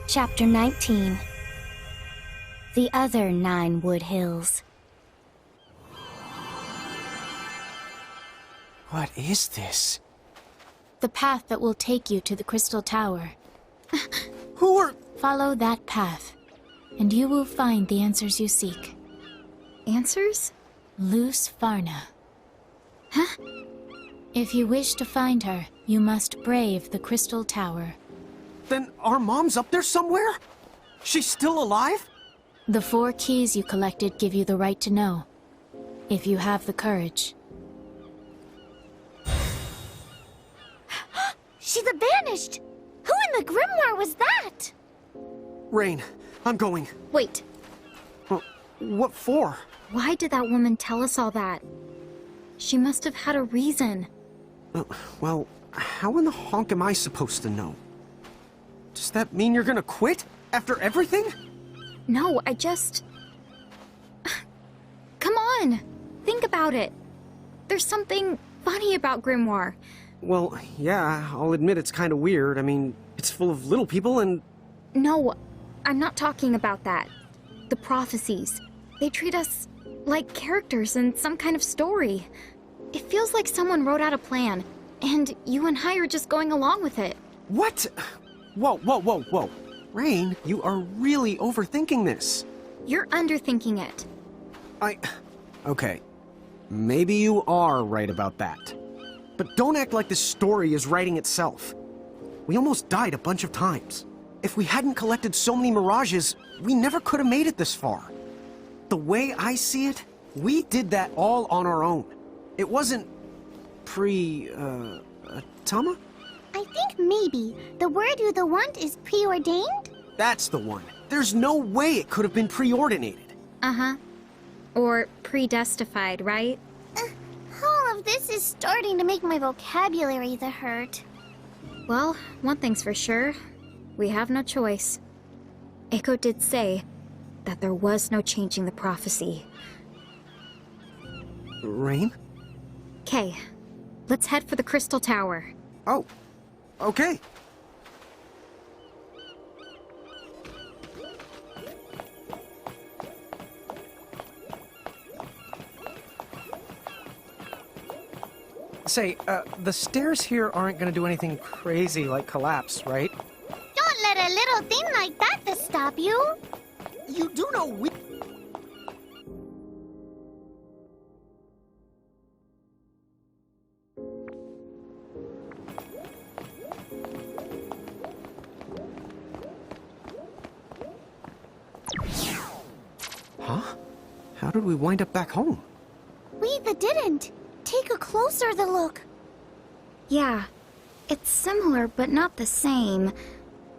Chapter 19. The Other Nine Wood Hills. What is this? The path that will take you to the Crystal Tower. Who are... Follow that path, and you will find the answers you seek. Answers? Luce Farna. Huh? If you wish to find her, you must brave the Crystal Tower. Then our mom's up there somewhere? She's still alive? The 4 keys you collected give you the right to know, if you have the courage. She's vanished! Who in the grimoire was that? Rain, I'm going. Wait, What for? why did that woman tell us all that? She must have had a reason. Well, how in the honk am I supposed to know? Does that mean you're gonna quit? After everything? No, I just... Come on! Think about it. There's something funny about Grimoire. Well, yeah, I'll admit it's kind of weird. I mean, it's full of little people and... No, I'm not talking about that. The prophecies. They treat us like characters in some kind of story. It feels like someone wrote out a plan, and you and I are just going along with it. What? Whoa. Rain, you are really overthinking this. You're underthinking it. Okay. Maybe you are right about that. But don't act like this story is writing itself. We almost died a bunch of times. If we hadn't collected so many mirages, we never could have made it this far. The way I see it, we did that all on our own. It wasn't Tama? I think maybe the word you want is preordained? That's the one. There's no way it could have been preordinated. Uh-huh. Or predestified, right? All of this is starting to make my vocabulary hurt. Well, one thing's for sure. We have no choice. Eiko did say that there was no changing the prophecy. Rain? Okay, let's head for the Crystal Tower. Oh, okay. Say, the stairs here aren't gonna do anything crazy like collapse, right? Don't let a little thing like that to stop you. You do know we... Huh? How did we wind up back home? We didn't. Take a closer look. Yeah, it's similar but not the same.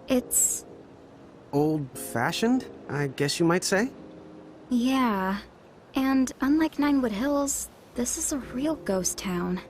It's... Old-fashioned, I guess you might say? yeah. And unlike Ninewood Hills, this is a real ghost town.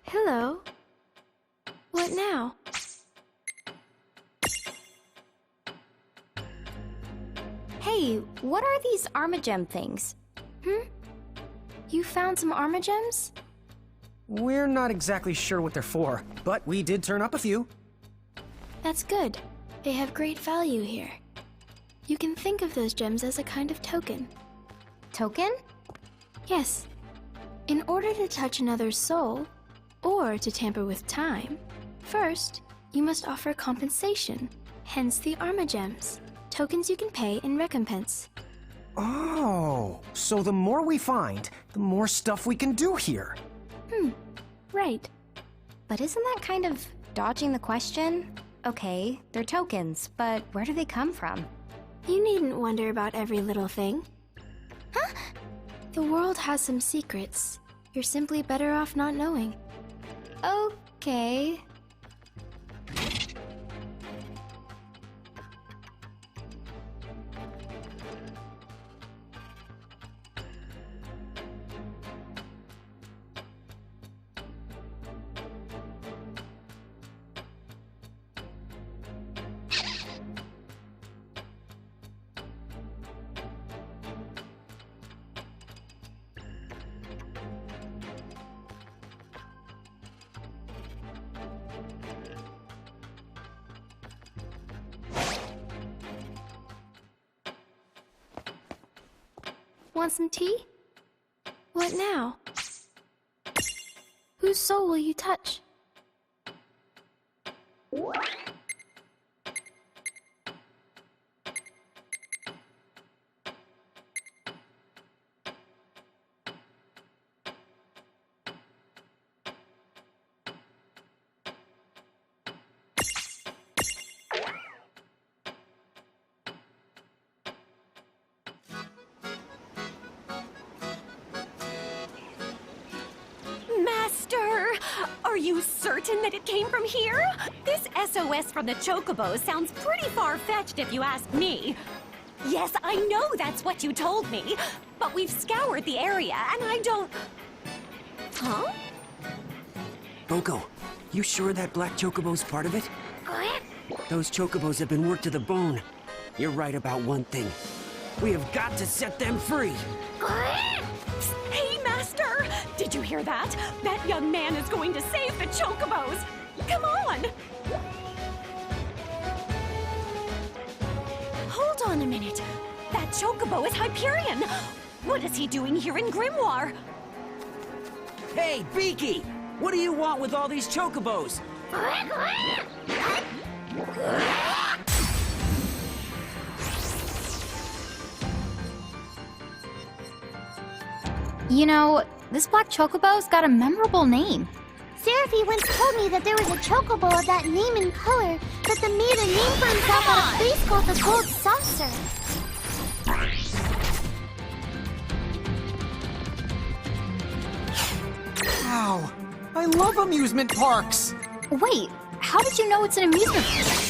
Hello. What now? Hey, what are these Armagem things? You found some Armagems? We're not exactly sure what they're for, but we did turn up a few. That's good. They have great value here. You can think of those gems as a kind of token. Token? Yes. In order to touch another's soul, or to tamper with time, first, you must offer compensation, hence the Armagems. Tokens you can pay in recompense. Oh, so the more we find, the more stuff we can do here. Right. But isn't that kind of dodging the question? Okay, they're tokens, but where do they come from? You needn't wonder about every little thing. Huh? The world has some secrets. You're simply better off not knowing. Okay. Want some tea? What now? Whose soul will you touch? Master, are you certain that it came from here? This SOS from the Chocobo sounds pretty far-fetched if you ask me. Yes, I know that's what you told me, but we've scoured the area and I don't... Huh? Boko, you sure that black chocobo's part of it? Those chocobos have been worked to the bone. You're right about one thing. We have got to set them free. Hey, Master! Did you hear that? That young man is going to save the Chocobos! Come on! Hold on a minute. That Chocobo is Hyperion! What is he doing here in Grimoire? Hey, Beaky! What do you want with all these chocobos? You know, this black chocobo's got a memorable name. Seraphy once told me that there was a chocobo of that name and color, that the made a name for himself on a place called the Gold Saucer. Wow, I love amusement parks! Wait, how did you know it's an amusement park?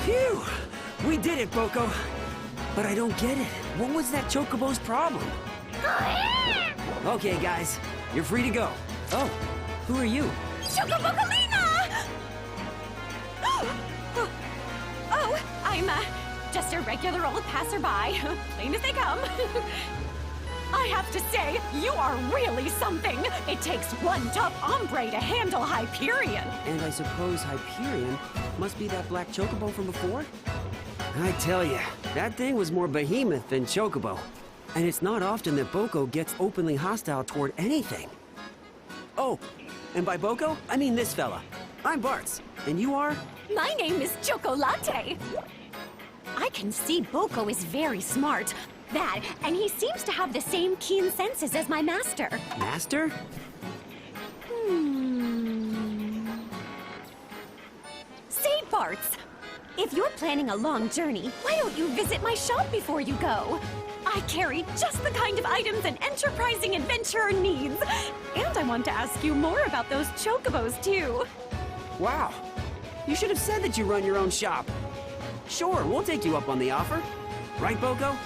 Phew! We did it, Boko. But I don't get it. What was that chocobo's problem? Okay, guys. You're free to go. Oh, who are you? Chocobocolina! Oh, I'm just a regular old passerby. Plain as they come. I have to say, you are really something. It takes one tough hombre to handle Hyperion. And I suppose Hyperion must be that black chocobo from before? I tell ya, that thing was more behemoth than chocobo. And it's not often that Boko gets openly hostile toward anything. Oh, and by Boko, I mean this fella. I'm Bartz, and you are? My name is Chocolate. I can see Boko is very smart. That, and he seems to have the same keen senses as my master. Master? Say, Bartz, if you're planning a long journey, why don't you visit my shop before you go? I carry just the kind of items an enterprising adventurer needs. And I want to ask you more about those chocobos, too. Wow. You should have said that you run your own shop. Sure, we'll take you up on the offer. Right, Boko?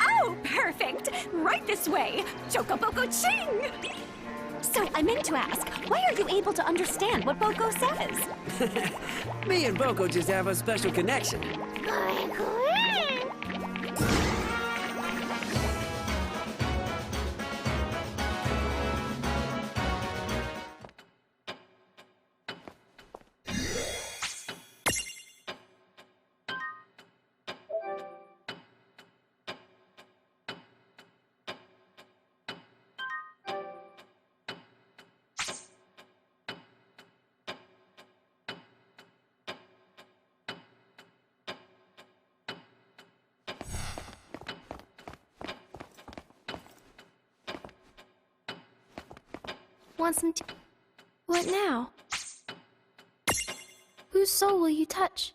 Oh, perfect! Right this way! Chocoboko Ching! So I meant to ask, why are you able to understand what Boko says? Me and Boko just have a special connection. Want some tea? What now? Whose soul will you touch?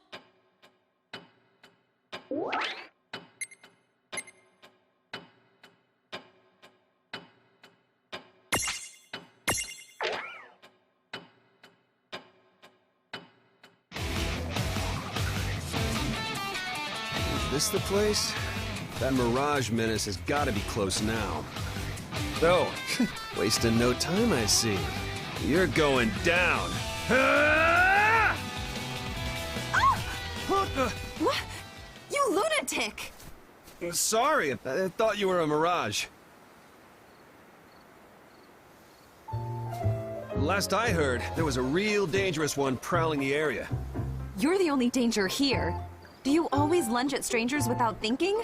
Is this the place? That Mirage Menace has got to be close now. Oh, wasting no time, I see. You're going down. What? You lunatic! Sorry, I thought you were a Mirage. Last I heard, there was a real dangerous one prowling the area. You're the only danger here. Do you always lunge at strangers without thinking?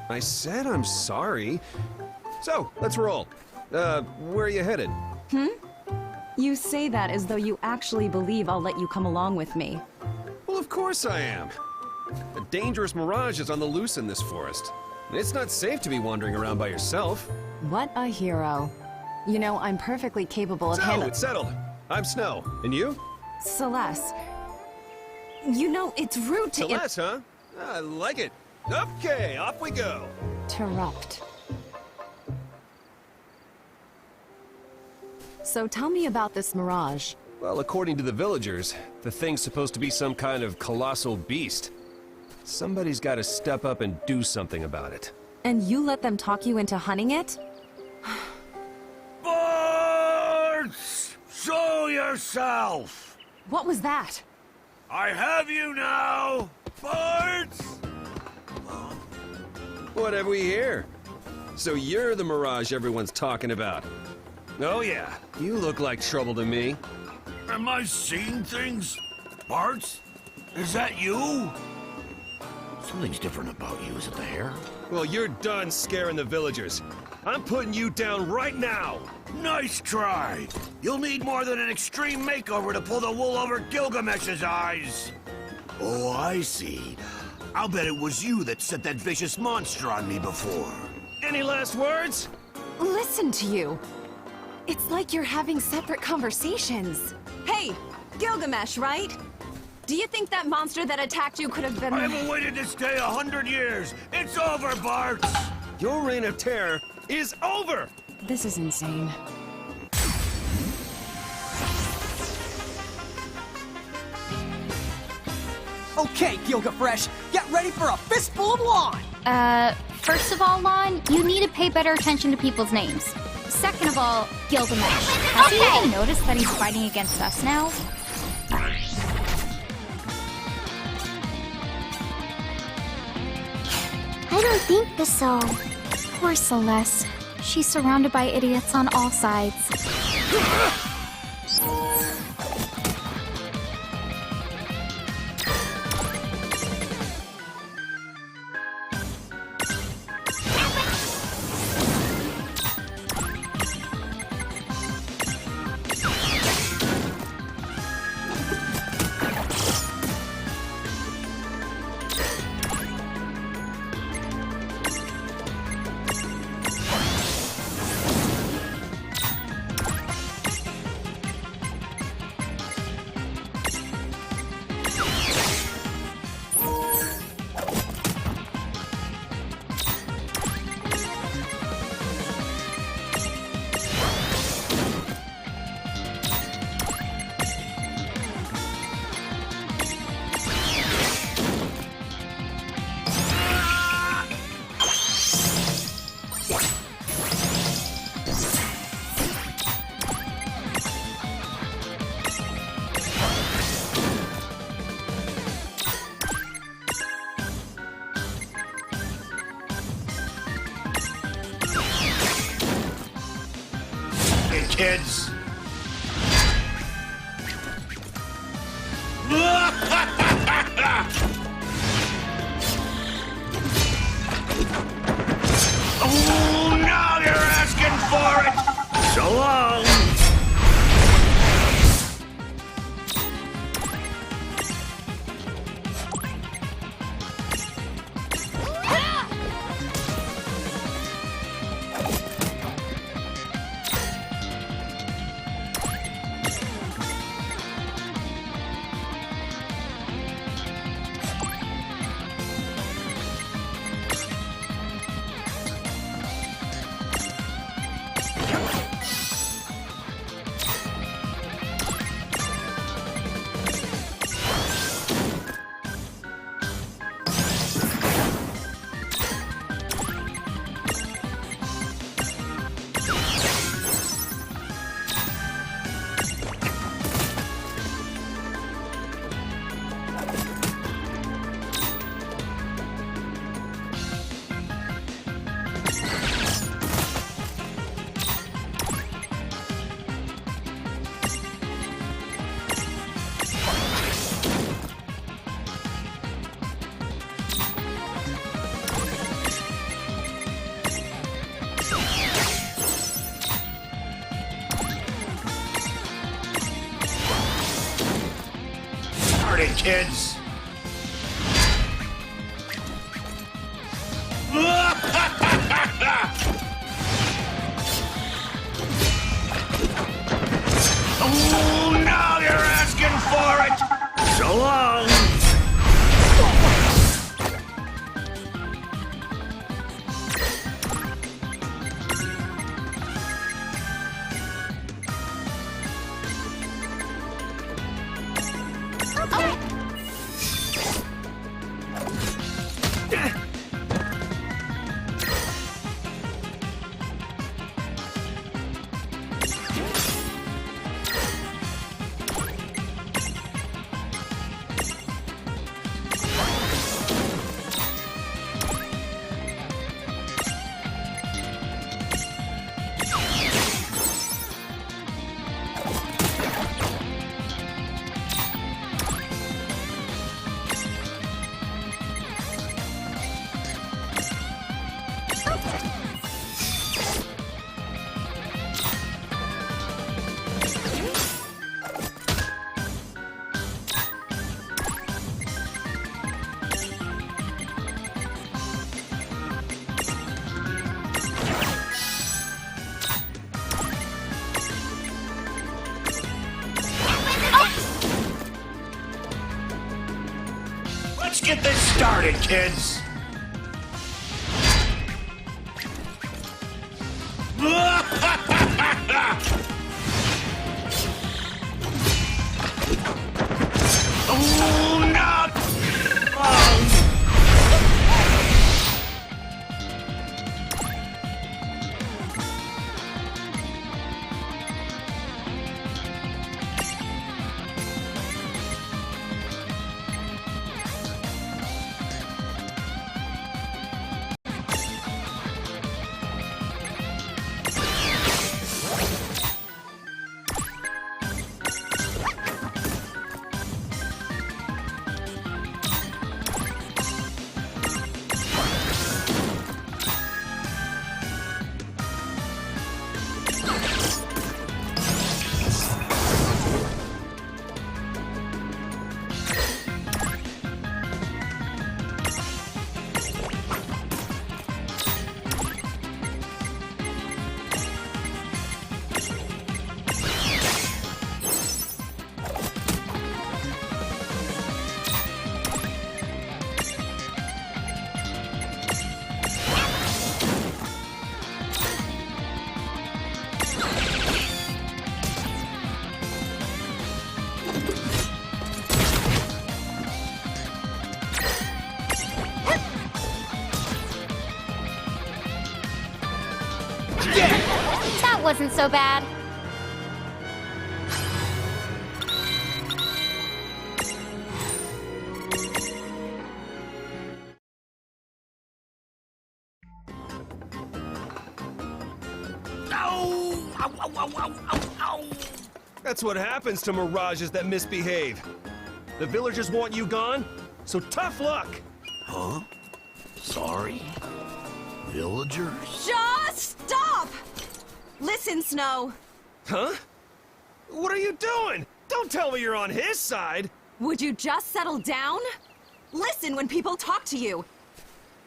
I said I'm sorry. So, let's roll. Where are you headed? You say that as though you actually believe I'll let you come along with me. Well, of course I am. A dangerous mirage is on the loose in this forest. It's not safe to be wandering around by yourself. What a hero. You know, I'm perfectly capable of So, handling— it's settled. I'm Snow. And you? Celeste. You know, it's rude to Celeste, huh? I like it. Okay, off we go. interrupt. So tell me about this mirage. Well, according to the villagers, the thing's supposed to be some kind of colossal beast. Somebody's got to step up and do something about it. And you let them talk you into hunting it? Bartz! Show yourself! What was that? I have you now! Bartz! What have we here? So you're the mirage everyone's talking about. Oh yeah, you look like trouble to me. Am I seeing things? Bartz? Is that you? Something's different about you. Is it the hair? Well, you're done scaring the villagers. I'm putting you down right now. Nice try. You'll need more than an extreme makeover to pull the wool over Gilgamesh's eyes. Oh, I see. I'll bet it was you that set that vicious monster on me before. Any last words? Listen to you. It's like you're having separate conversations. Hey, Gilgamesh, right? Do you think that monster that attacked you could have been— I haven't waited this day 100 years. It's over, Bartz. Your reign of terror is over! This is insane. Okay, Gilgafresh, get ready for a fistful of lawn! First of all, Lon, you need to pay better attention to people's names. Second of all, Gilgamesh. Has he even noticed that he's fighting against us now? I don't think so. Poor Celeste. She's surrounded by idiots on all sides. Hey, kids. Oh, now you're asking for it! So long! Started, kids. Oh, now you're asking for it! So long! Let's get this started, kids. Oh, no! That wasn't so bad. Ow! Ow, ow, ow, ow, ow, ow! That's what happens to mirages that misbehave. The villagers want you gone, so tough luck. Huh? Sorry? Villagers? Just stop! Listen, Snow. Huh? What are you doing? Don't tell me you're on his side. Would you just settle down? Listen when people talk to you.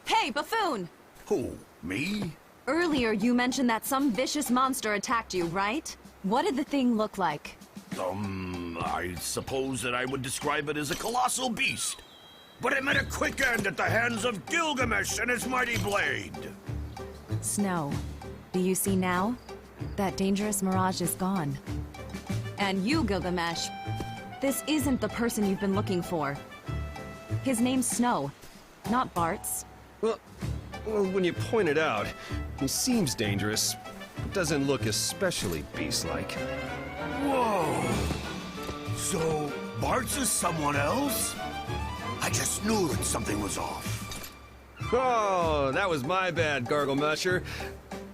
Hey, Buffoon! Who? Me? Earlier you mentioned that some vicious monster attacked you, right? What did the thing look like? I suppose that I would describe it as a colossal beast. But it met a quick end at the hands of Gilgamesh and his mighty blade. Snow, do you see now? That dangerous mirage is gone. And you, Gilgamesh, this isn't the person you've been looking for. His name's Snow, not Bartz. Well, when you point it out, he seems dangerous. Doesn't look especially beast-like. Whoa! So, Bartz is someone else? I just knew that something was off. Oh, that was my bad, Garglemasher.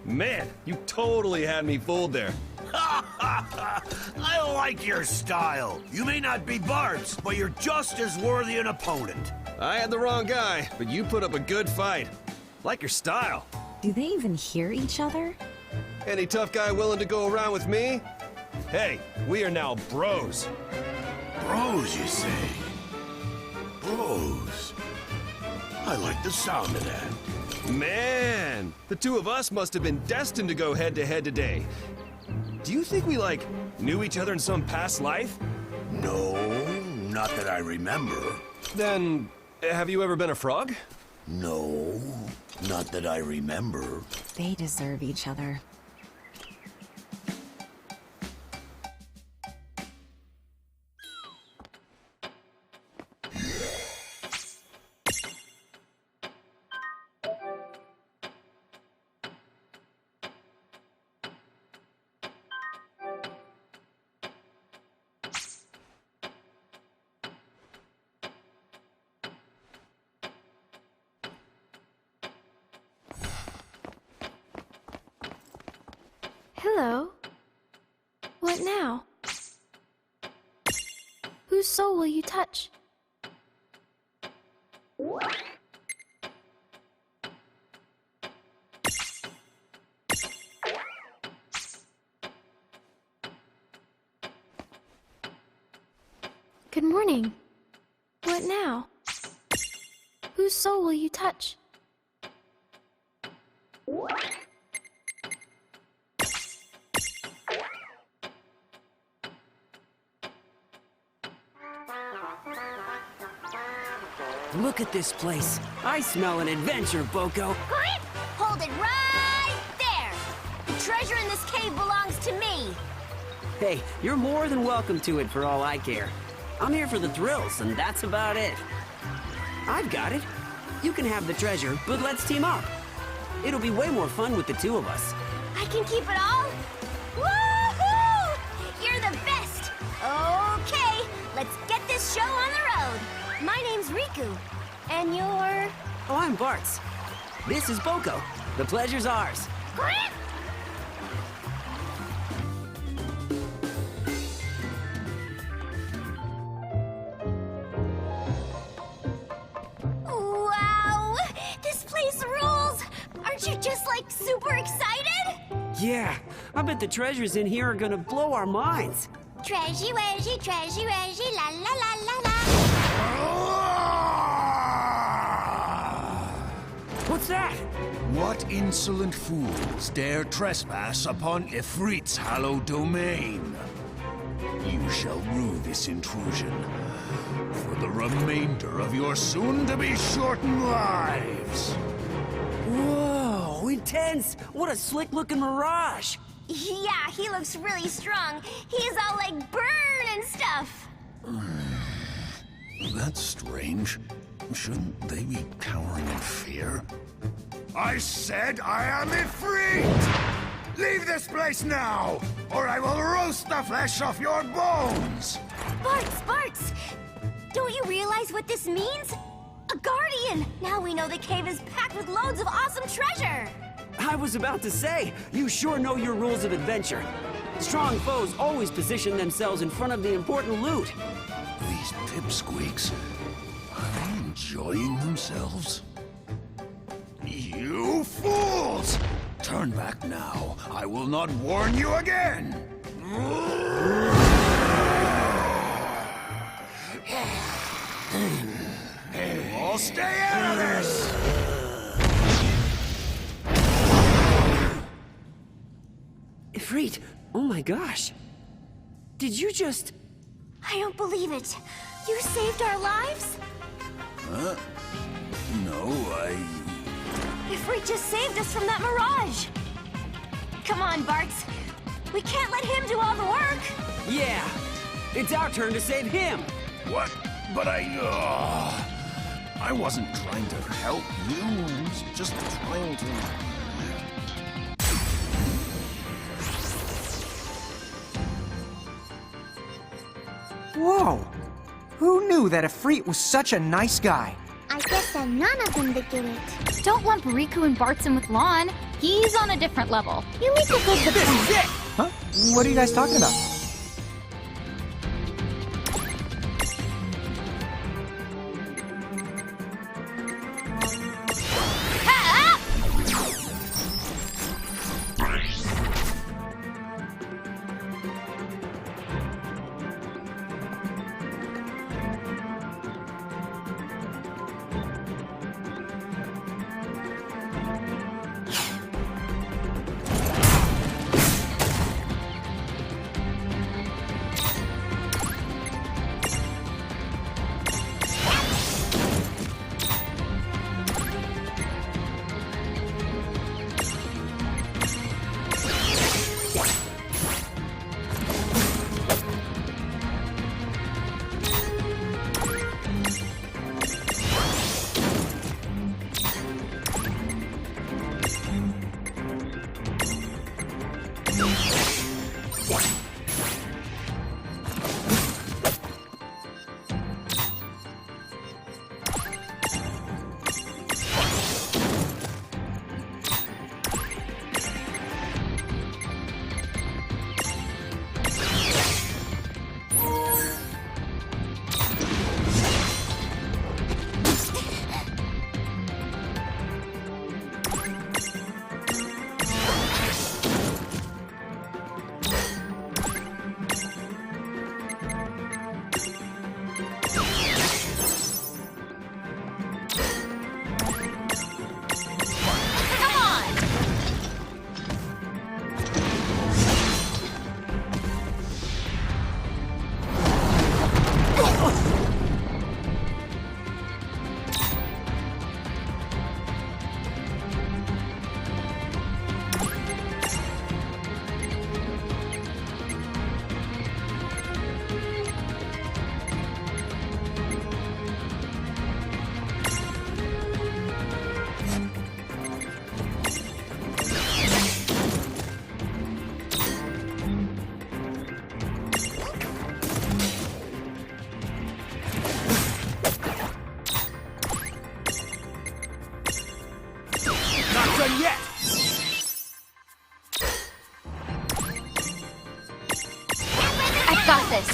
Man, you totally had me fooled there. I like your style. You may not be Bartz, but you're just as worthy an opponent. I had the wrong guy, but you put up a good fight. Like your style. Do they even hear each other? Any tough guy willing to go around with me? Hey, we are now bros. Bros, you say? Bros. I like the sound of that. Man, the two of us must have been destined to go head-to-head today. Do you think we, like, knew each other in some past life? No, not that I remember. Then, have you ever been a frog? No, not that I remember. They deserve each other. Hello. What now? Whose soul will you touch? Good morning. What now? Whose soul will you touch? Look at this place. I smell an adventure, Boko. Hold it right there! The treasure in this cave belongs to me! Hey, you're more than welcome to it for all I care. I'm here for the thrills, and that's about it. I've got it. You can have the treasure, but let's team up. It'll be way more fun with the two of us. I can keep it all? Woohoo! You're the best! Okay, let's get this show on the road. My name's Riku. And you're... Oh, I'm Bartz. This is Boko. The pleasure's ours. Wow! This place rules! Aren't you just, like, super excited? Yeah, I bet the treasures in here are gonna blow our minds. Treasure, la la la la la. What's that? What insolent fools dare trespass upon Ifrit's hallowed domain? You shall rue this intrusion for the remainder of your soon-to-be shortened lives. Whoa, intense! What a slick-looking mirage! Yeah, he looks really strong. He's all like burn and stuff. That's strange. Shouldn't they be cowering in fear? I said I am Ifrit! Leave this place now, or I will roast the flesh off your bones! Sparks! Don't you realize what this means? A guardian! Now we know the cave is packed with loads of awesome treasure! I was about to say, you sure know your rules of adventure. Strong foes always position themselves in front of the important loot. These pipsqueaks, are they enjoying themselves? You fools! Turn back now. I will not warn you again! All stay out of this! Ifrit, oh my gosh. Did you just... I don't believe it. You saved our lives? Huh? No, Ifrit just saved us from that mirage! Come on, Bartz. We can't let him do all the work! Yeah, it's our turn to save him. What? But I wasn't trying to help you. I was just trying to... Whoa! Who knew that Ifrit was such a nice guy? I guess that none of them did get it. Don't lump Riku and Bartz in with Lon. He's on a different level. You need to go to the This is it! Huh? What are you guys talking about? Got this.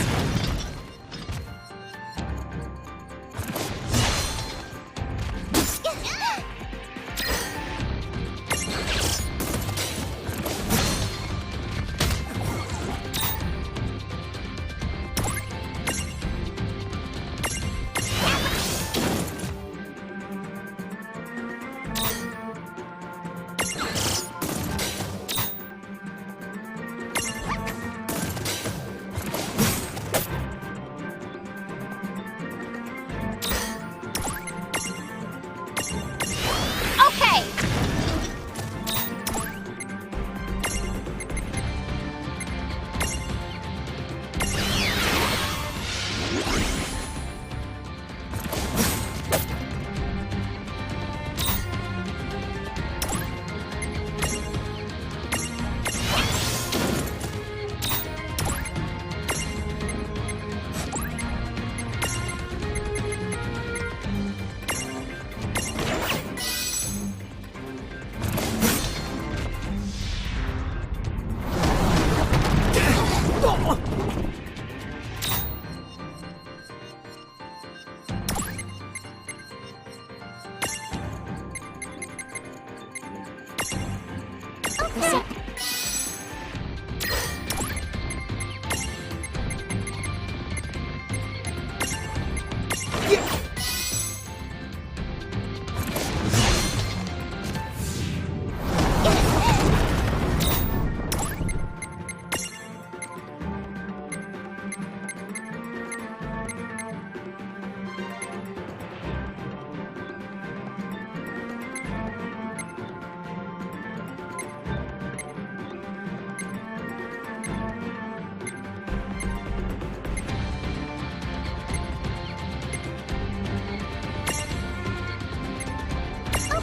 about this.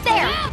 There!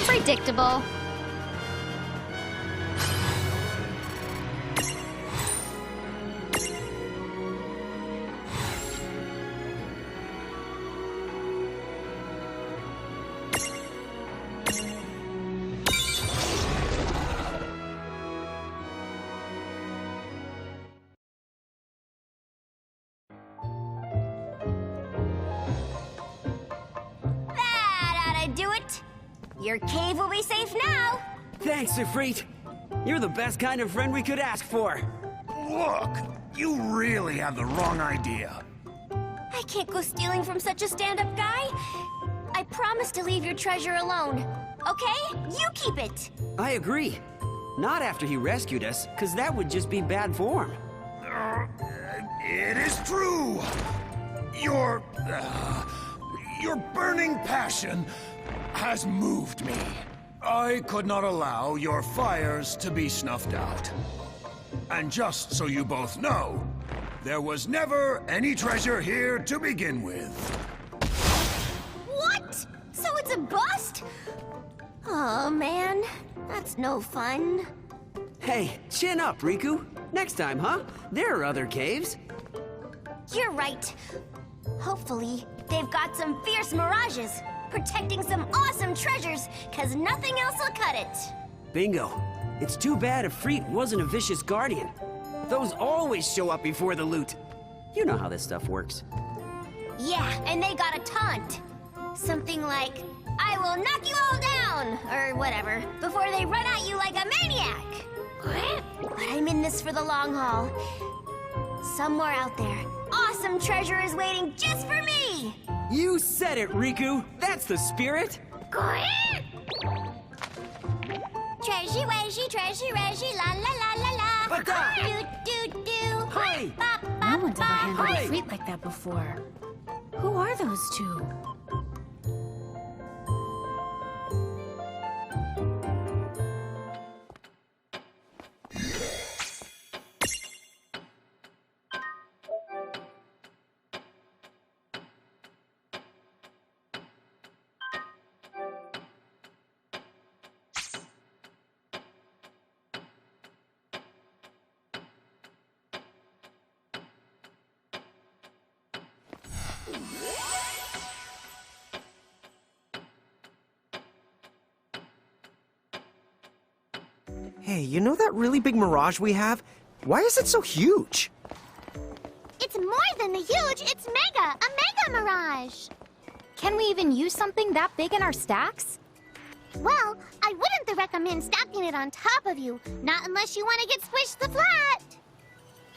Predictable. Your cave will be safe now. Thanks, Ifrit. You're the best kind of friend we could ask for. Look, you really have the wrong idea. I can't go stealing from such a stand-up guy. I promise to leave your treasure alone. Okay? You keep it. I agree. Not after he rescued us, because that would just be bad form. It is true. Your burning passion has moved me. I could not allow your fires to be snuffed out. And just so you both know, there was never any treasure here to begin with. What? So it's a bust? Oh, man. That's no fun. Hey, chin up, Riku. Next time, huh? There are other caves. You're right. Hopefully, they've got some fierce mirages, protecting some awesome treasures, cause nothing else will cut it. Bingo. It's too bad Ifrit wasn't a vicious guardian. Those always show up before the loot. You know how this stuff works. Yeah, and they got a taunt. Something like, I will knock you all down, or whatever, before they run at you like a maniac. But I'm in this for the long haul. Somewhere out there, awesome treasure is waiting just for me! You said it, Riku! That's the spirit! Treasure, wedgie, treasure, reggie, la la la la la. Bata! Do do do. Hey! No one's ever handled Hey! a treat like that before. Who are those two? Hey, you know that really big mirage we have? Why is it so huge? It's more than a huge, it's mega, a mega mirage. Can we even use something that big in our stacks? Well, I wouldn't recommend stacking it on top of you, not unless you want to get squished the flat.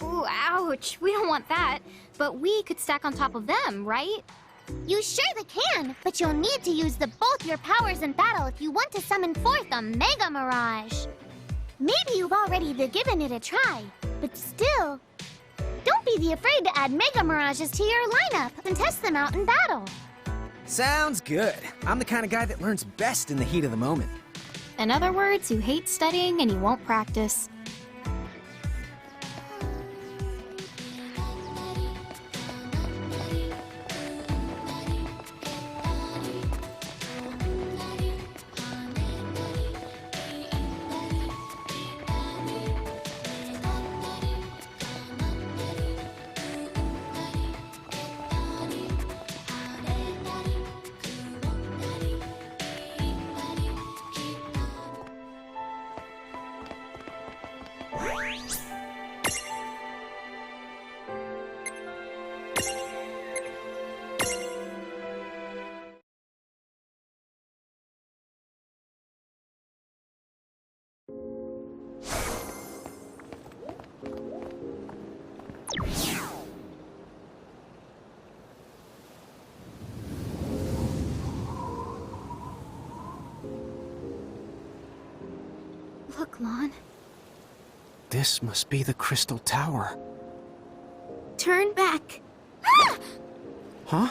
Ooh, ouch. We don't want that. But we could stack on top of them, right? You surely can, but you'll need to use both your powers in battle if you want to summon forth a Mega Mirage. Maybe you've already given it a try, but still, don't be afraid to add Mega Mirages to your lineup and test them out in battle. Sounds good. I'm the kind of guy that learns best in the heat of the moment. In other words, you hate studying and you won't practice. Look, Lon. This must be the Crystal Tower. Turn back. Huh?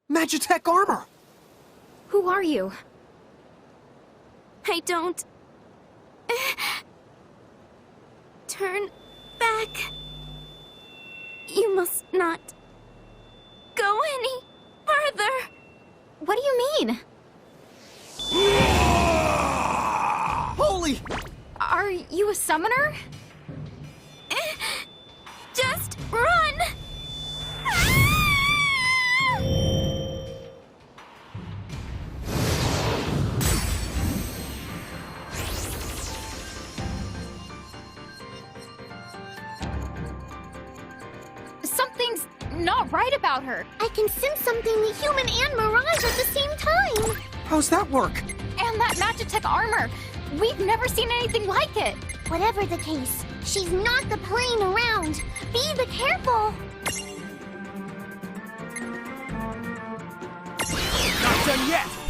Magitech armor! Who are you? I don't... Turn back. You must not go any further. What do you mean? Holy! Are you a summoner? Just run! right about her. I can sense something human and Mirage at the same time. How's that work? And that Magitech armor. We've never seen anything like it. Whatever the case, she's not the playing around. Be careful. Not done yet!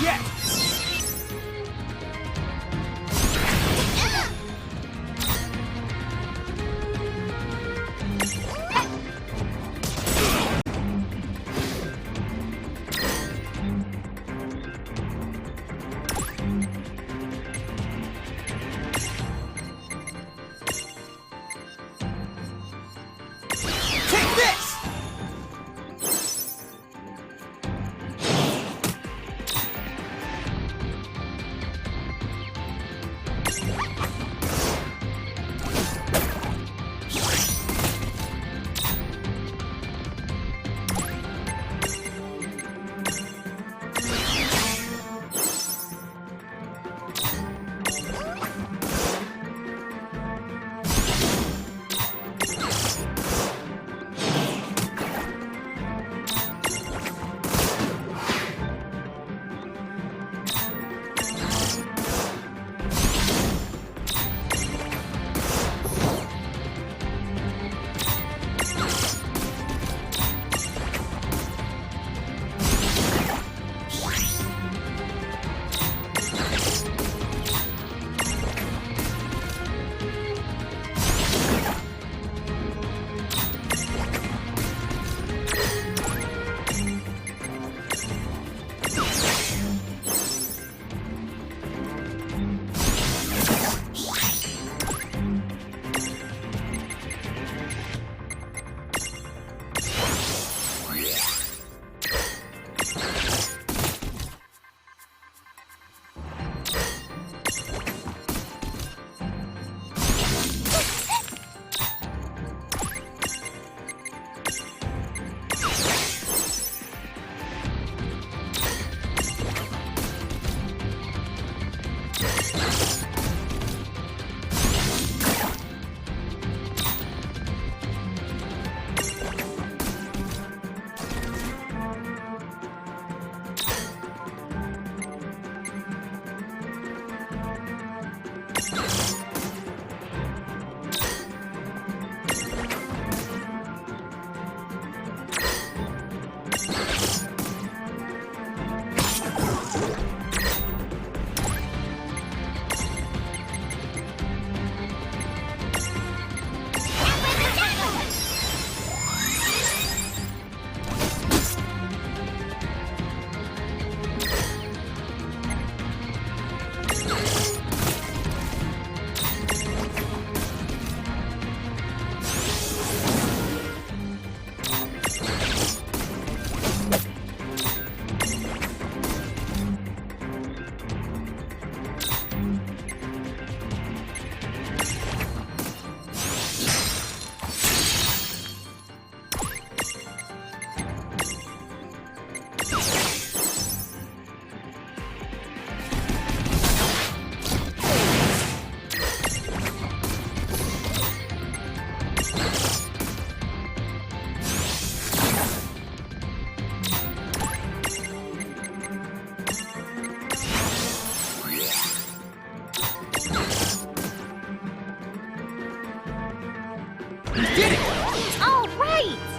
yet! Take this! All right!